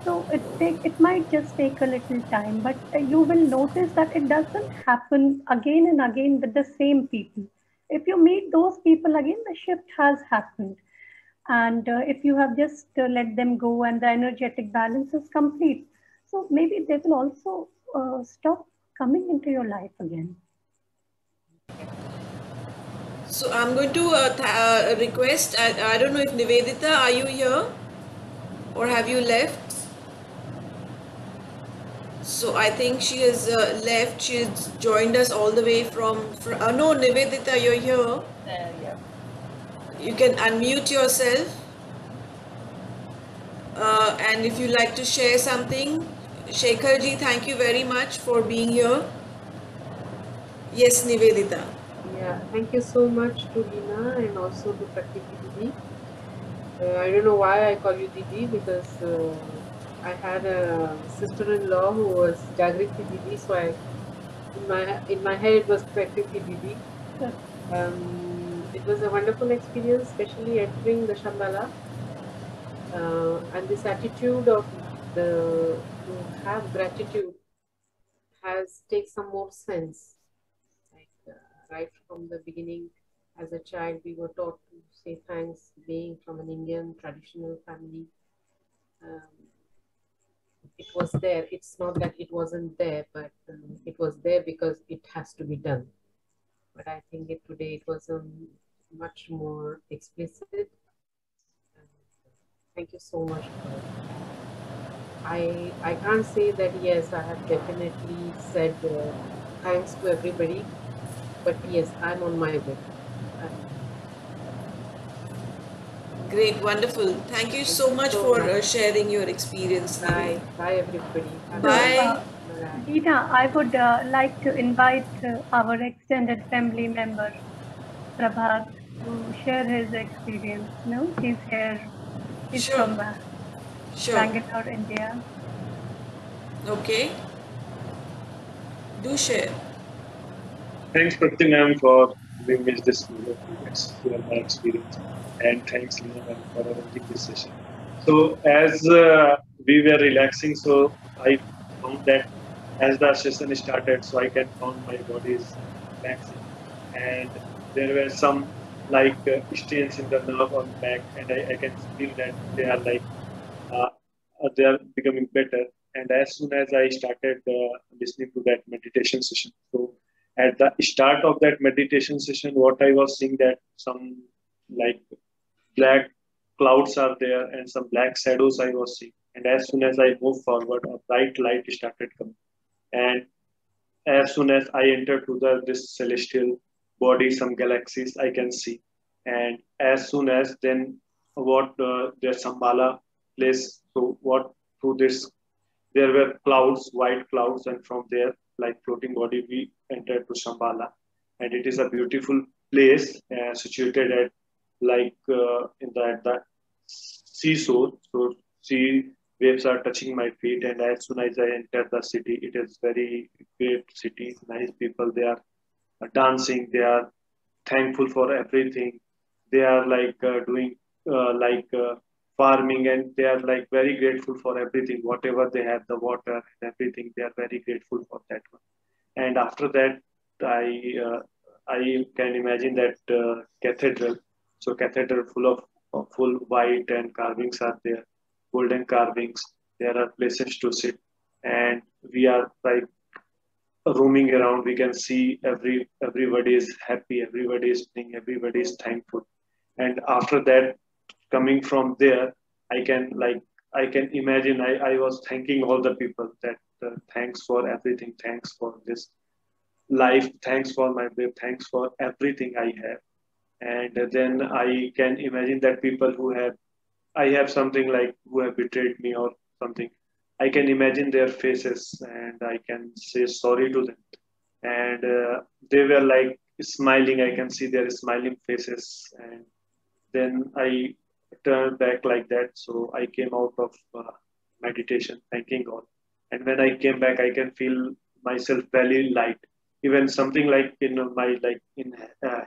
so it might just take a little time, but you will notice that it doesn't happen again and again with the same people. If you meet those people again, the shift has happened, and if you have just let them go and the energetic balance is complete, so maybe they will also stop coming into your life again. So I'm going to request. I don't know if Nivedita, are you here or have you left? So I think she has left. She's joined us all the way from no, Nivedita, you're here. Yeah. You can unmute yourself, and if you like to share something, Shekharji, thank you very much for being here. Yes, Nivedita. Yeah, thank you so much to Lina and also to Prakriti Didi. I don't know why I call you Didi, because I had a sister-in-law who was Jagriti Didi, so I in my head it was Prakriti Didi. It was a wonderful experience, especially entering the Shambhala, and this attitude of to have gratitude takes some more sense. Like right from the beginning, as a child, we were taught to say thanks, being from an Indian traditional family. It was there. It's not that it wasn't there, but it was there because it has to be done. But I think today it was much more explicit. Thank you so much. I can't say that yes, I have definitely said thanks to everybody, but yes, I'm on my way. Great, wonderful. Thank you so much for sharing your experience. Bye, bye everybody. Bye. Dina, I would like to invite our extended family member, Prabhat, to share his experience. No, he's here. He's Sure. from Bangalore, India. Okay. Do share. Thanks, Prakriti ma'am, for giving me this video to explore my experience. And thanks, Leena ma'am, for arranging this session. So as we were relaxing, so I found that as the session started, so I can found my body is relaxing. And there were some like stains in the nerve on back, and I can feel that they are like they are becoming better. And as soon as I started listening to that meditation session, so at the start of that meditation session, what I was seeing that some like black clouds are there and some black shadows I was seeing. And as soon as I moved forward, a bright light started coming. And as soon as I entered to this celestial body, some galaxies I can see. And as soon as then what the Shambhala place, so what through this, there were clouds, white clouds, and from there, like floating body, we entered to Shambhala. And it is a beautiful place situated at like in the seashore. So sea waves are touching my feet, and as soon as I enter the city, it is very great city, nice people. They are dancing. They are thankful for everything. They are like doing farming, and they are like very grateful for everything. Whatever they have, the water and everything, they are very grateful for that one. And after that, I can imagine that cathedral. So cathedral full of full white and carvings are there, golden carvings. There are places to sit, and we are like roaming around. We can see everybody is happy, everybody is singing, everybody is thankful. And after that, coming from there, I can imagine I was thanking all the people that thanks for everything, thanks for this life, thanks for my babe, thanks for everything I have. And then I can imagine that people I have something like who have betrayed me or something. I can imagine their faces and I can say sorry to them. And they were like smiling. I can see their smiling faces. And then I turned back like that. So I came out of meditation, thanking God. And when I came back, I can feel myself very light. Even something like in my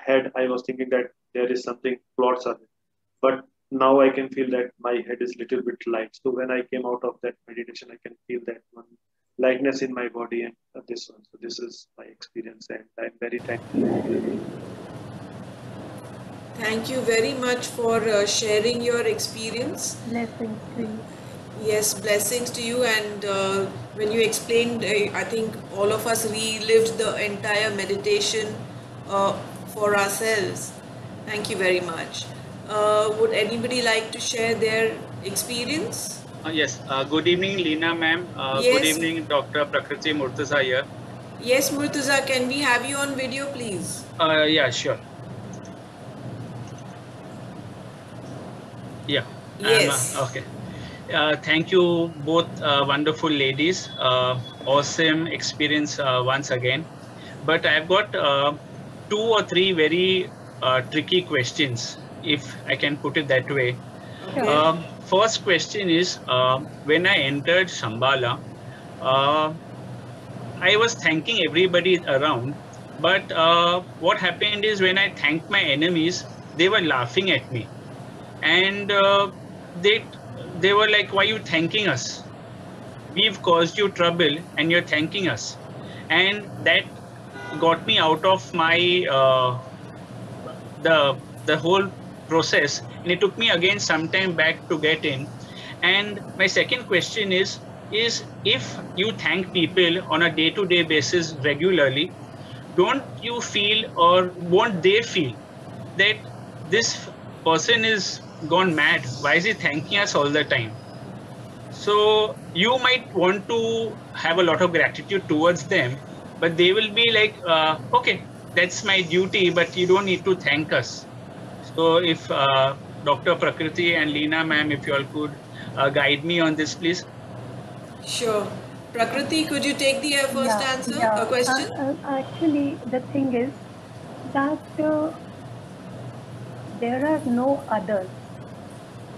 head, I was thinking that there is something clots are there. But now I can feel that my head is little bit light. So when I came out of that meditation, I can feel that one lightness in my body and this one. So this is my experience, and I'm very thankful. Thank you very much for sharing your experience. Blessings to you. Yes, blessings to you. And when you explained, I think all of us relived the entire meditation for ourselves. Thank you very much. Would anybody like to share their experience? Yes. Good evening, Leena ma'am. Yes. Good evening, Dr. Prakriti Murtaza here. Yes, Murtaza, can we have you on video, please? Yeah, sure. Yeah. Yes. Okay. Thank you both wonderful ladies. Awesome experience once again. But I've got 2 or 3 very tricky questions, if I can put it that way. Okay. First question is, when I entered Shambhala, I was thanking everybody around, but what happened is when I thanked my enemies, they were laughing at me, and they they were like, "Why are you thanking us? We've caused you trouble, and you're thanking us," and that got me out of my the whole process, and it took me again some time back to get in. And my second question is if you thank people on a day-to-day basis regularly, don't you feel, or won't they feel, that this person is gone mad? Why is he thanking us all the time? So you might want to have a lot of gratitude towards them, but they will be like, okay, that's my duty, but you don't need to thank us. So if Dr. Prakriti and Leena ma'am, if you all could guide me on this, please. Sure. Prakriti, could you take the first answer, question? Actually, the thing is that there are no others.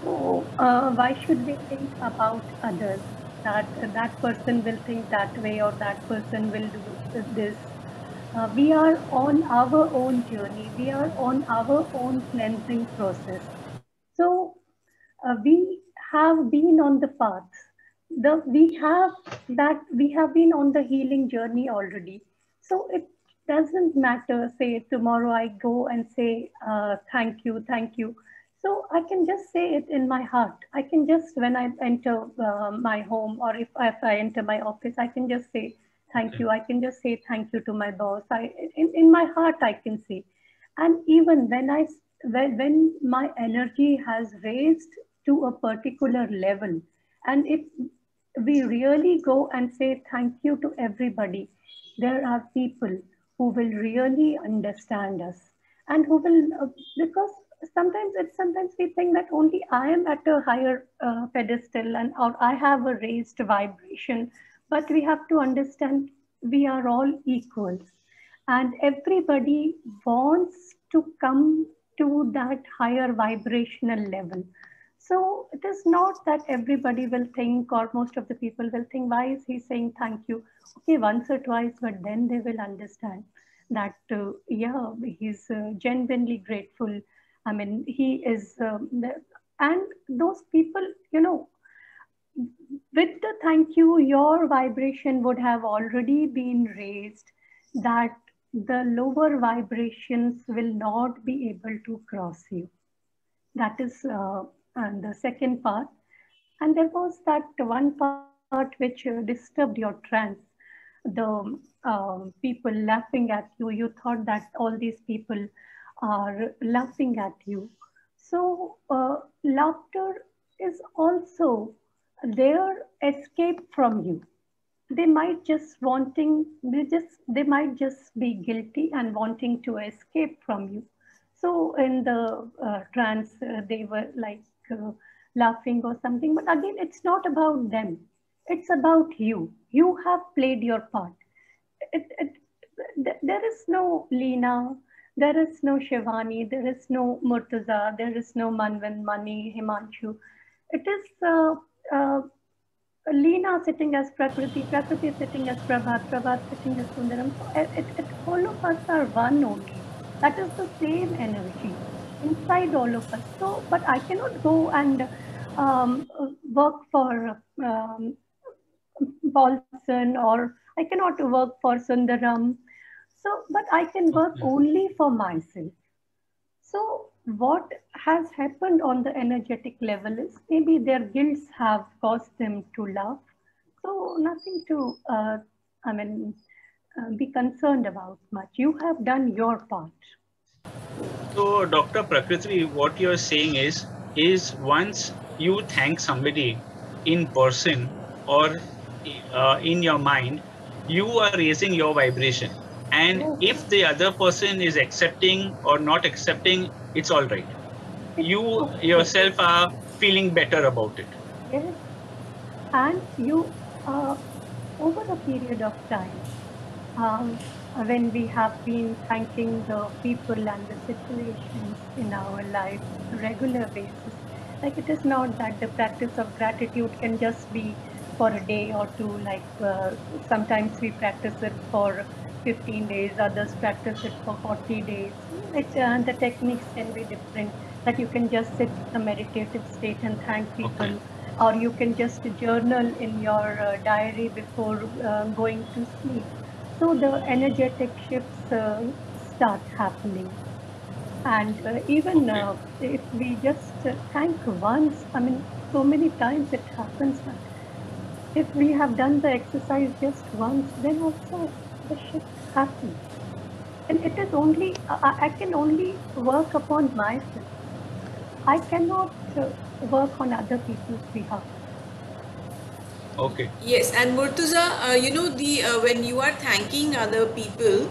So why should we think about others? That person will think that way, or that person will do this. We are on our own journey. We are on our own cleansing process. So we have been on the path. We have been on the healing journey already. So it doesn't matter. Say tomorrow I go and say thank you, thank you. So I can just say it in my heart. I can just, when I enter my home, or if I enter my office, I can just say thank you. I can just say thank you to my boss. In my heart I can say. And even when my energy has raised to a particular level, and if we really go and say thank you to everybody, there are people who will really understand us, and who will, because sometimes we think that only I am at a higher pedestal, and or I have a raised vibration, but we have to understand we are all equals, and everybody wants to come to that higher vibrational level. So it is not that everybody will think, or most of the people will think, why is he saying thank you? Okay, once or twice, but then they will understand that, yeah, he's genuinely grateful. I mean, he is, and those people, with the thank you, your vibration would have already been raised, that the lower vibrations will not be able to cross you. That is the second part. And there was that one part which disturbed your trance, the people laughing at you. You thought that all these people are laughing at you. So laughter is also their escape from you. They might they might just be guilty and wanting to escape from you. So in the trance, they were like laughing or something. But again, it's not about them. It's about you. You have played your part. There is no Leena, there is no Shivani, there is no Murtaza, there is no Manvan, Mani, Himanshu. It is Leena sitting as Prakriti, Prakriti sitting as Prabhat sitting as Sundaram. So all of us are one only. That is the same energy inside all of us. So, but I cannot go and work for Paulson, or I cannot work for Sundaram. So, but I can work only for myself. So what has happened on the energetic level is maybe their guilts have caused them to laugh. So nothing to, be concerned about much. You have done your part. So Dr. Prakriti, what you're saying is once you thank somebody in person or in your mind, you are raising your vibration. And if the other person is accepting or not accepting, it's all right. You yourself are feeling better about it. Yes. And you, over a period of time, when we have been thanking the people and the situations in our life on a regular basis, like, it is not that the practice of gratitude can just be for a day or two, like sometimes we practice it for 15 days, others practice it for 40 days. The techniques can be different, that you can just sit in a meditative state and thank people, or you can just journal in your diary before going to sleep. So the energetic shifts start happening. And even if we just thank once, I mean, so many times it happens that if we have done the exercise just once, then also the shift happens. And it is only, I can only work upon myself. I cannot work on other people's behalf. Okay. Yes, and Murtuza, you know, when you are thanking other people,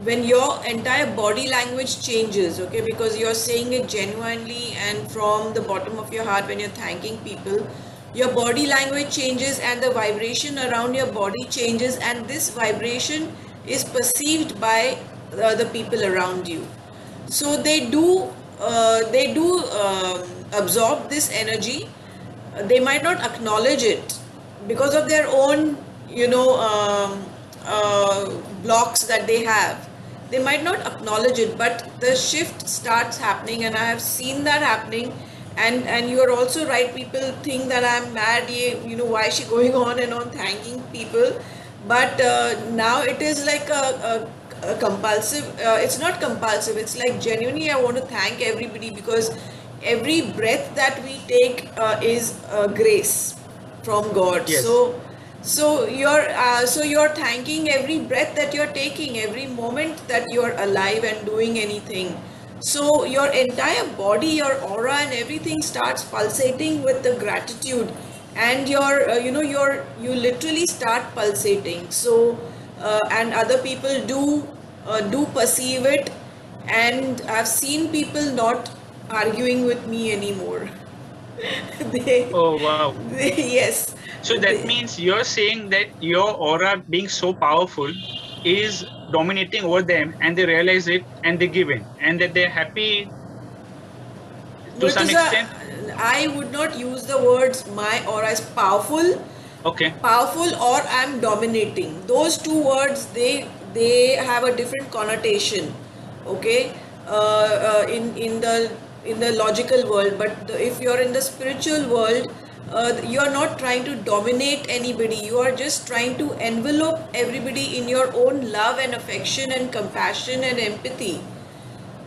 when your entire body language changes, okay, because you're saying it genuinely and from the bottom of your heart when you're thanking people, your body language changes and the vibration around your body changes, and this vibration is perceived by the people around you. So they do absorb this energy. They might not acknowledge it because of their own, you know, blocks that they have. They might not acknowledge it, but the shift starts happening, and I have seen that happening. And you are also right. People think that I'm mad. You know, why is she going on and on thanking people? But now it is like a compulsive. It's not compulsive. It's like genuinely I want to thank everybody, because every breath that we take is grace from God. Yes. So you're thanking every breath that you're taking, every moment that you're alive and doing anything. So your entire body, your aura, and everything starts pulsating with the gratitude, and you literally start pulsating. So and other people do perceive it, and I've seen people not arguing with me anymore. Oh wow. Yes. So that means you're saying that your aura being so powerful is dominating over them, and they realize it and they give in, and that they're happy to some Murtuza, extent. I would not use the words my aura is powerful. Okay. Powerful or I'm dominating. Those two words, they have a different connotation. Okay, in the logical world, but if you're in the spiritual world, you're not trying to dominate anybody. You are just trying to envelope everybody in your own love and affection and compassion and empathy.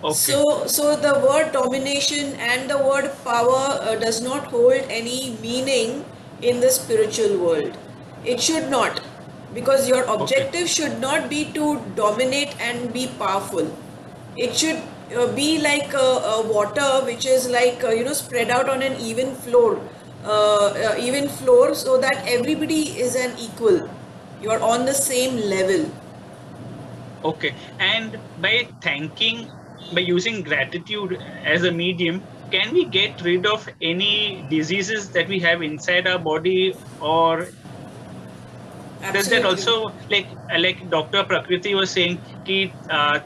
Okay. So the word domination and the word power does not hold any meaning in the spiritual world. It should not, because your objective should not be to dominate and be powerful. It should be like a water which is like spread out on an even floor, so that everybody is an equal. You are on the same level. Okay. And by using gratitude as a medium, can we get rid of any diseases that we have inside our body, or does that also, like Dr. Prakriti was saying,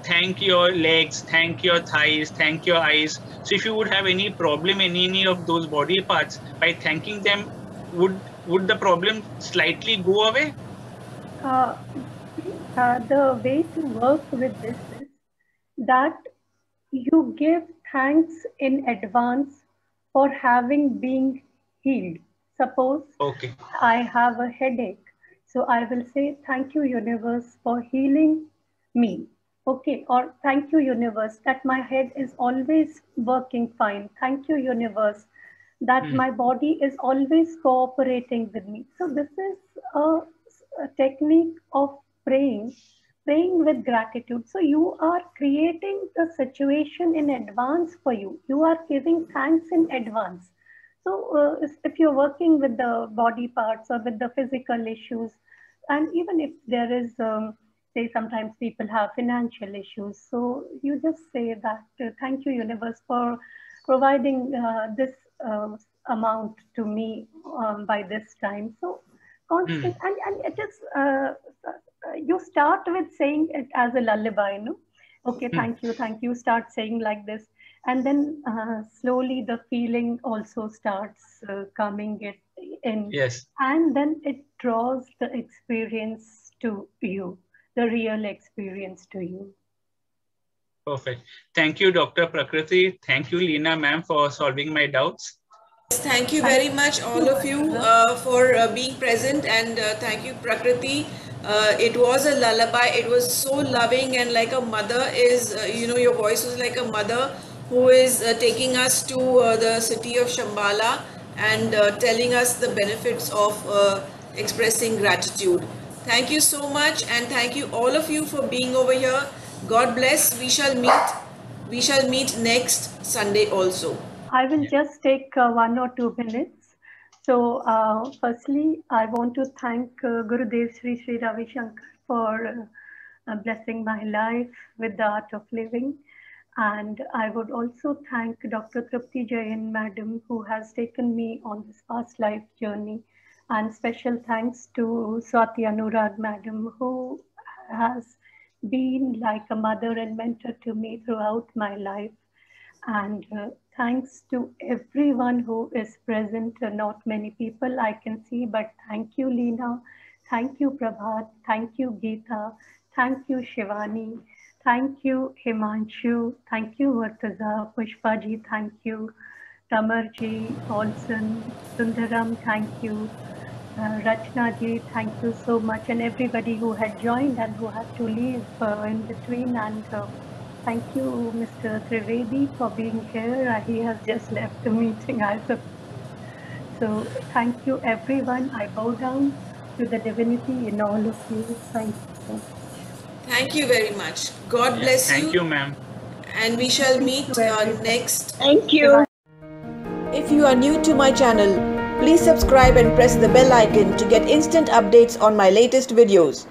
thank your legs, thank your thighs, thank your eyes. So if you would have any problem in any of those body parts, by thanking them, would the problem slightly go away? The way to work with this is that you give thanks in advance for having been healed. Suppose I have a headache, so I will say, thank you, universe, for healing me. Okay, or thank you, universe, that my head is always working fine. Thank you, universe, that my body is always cooperating with me. So this is a technique of praying with gratitude. So you are creating the situation in advance for you. You are giving thanks in advance. So if you're working with the body parts or with the physical issues, and even if there is, say, sometimes people have financial issues, so you just say that, thank you, universe, for providing this amount to me by this time. So constant, and it is, you start with saying it as a lullaby, no? Okay, thank you, start saying like this. And then slowly the feeling also starts coming. in. Yes. And then it draws the experience to you, the real experience to you. Perfect. Thank you, Dr. Prakriti. Thank you, Leena ma'am, for solving my doubts. Thank you very much, all of you, for being present, and thank you, Prakriti. It was a lullaby. It was so loving, and like a mother is, your voice was like a mother who is taking us to the city of Shambhala and telling us the benefits of expressing gratitude. Thank you so much, and thank you all of you for being over here. God bless. We shall meet next Sunday also. I will just take 1 or 2 minutes. So firstly, I want to thank Gurudev Sri Sri Ravi Shankar for blessing my life with the art of living. And I would also thank Dr. Trupti Jain Madam, who has taken me on this past life journey. And special thanks to Swati Anurag Madam, who has been like a mother and mentor to me throughout my life. And thanks to everyone who is present. Not many people I can see, but thank you, Leena. Thank you, Prabhat. Thank you, Geeta. Thank you, Shivani. Thank you, Himanshu. Thank you, Vartaza. Pushpaji, thank you. Tamarji, Olson, Sundaram, thank you. Rachnaji, thank you so much. And everybody who had joined and who had to leave in between. And thank you, Mr. Trivedi, for being here. He has just left the meeting, I suppose. So thank you, everyone. I bow down to the divinity in all of you. Thank you so much. Thank you very much. God bless you. Thank you, ma'am. And we shall meet next. Thank you. If you are new to my channel, please subscribe and press the bell icon to get instant updates on my latest videos.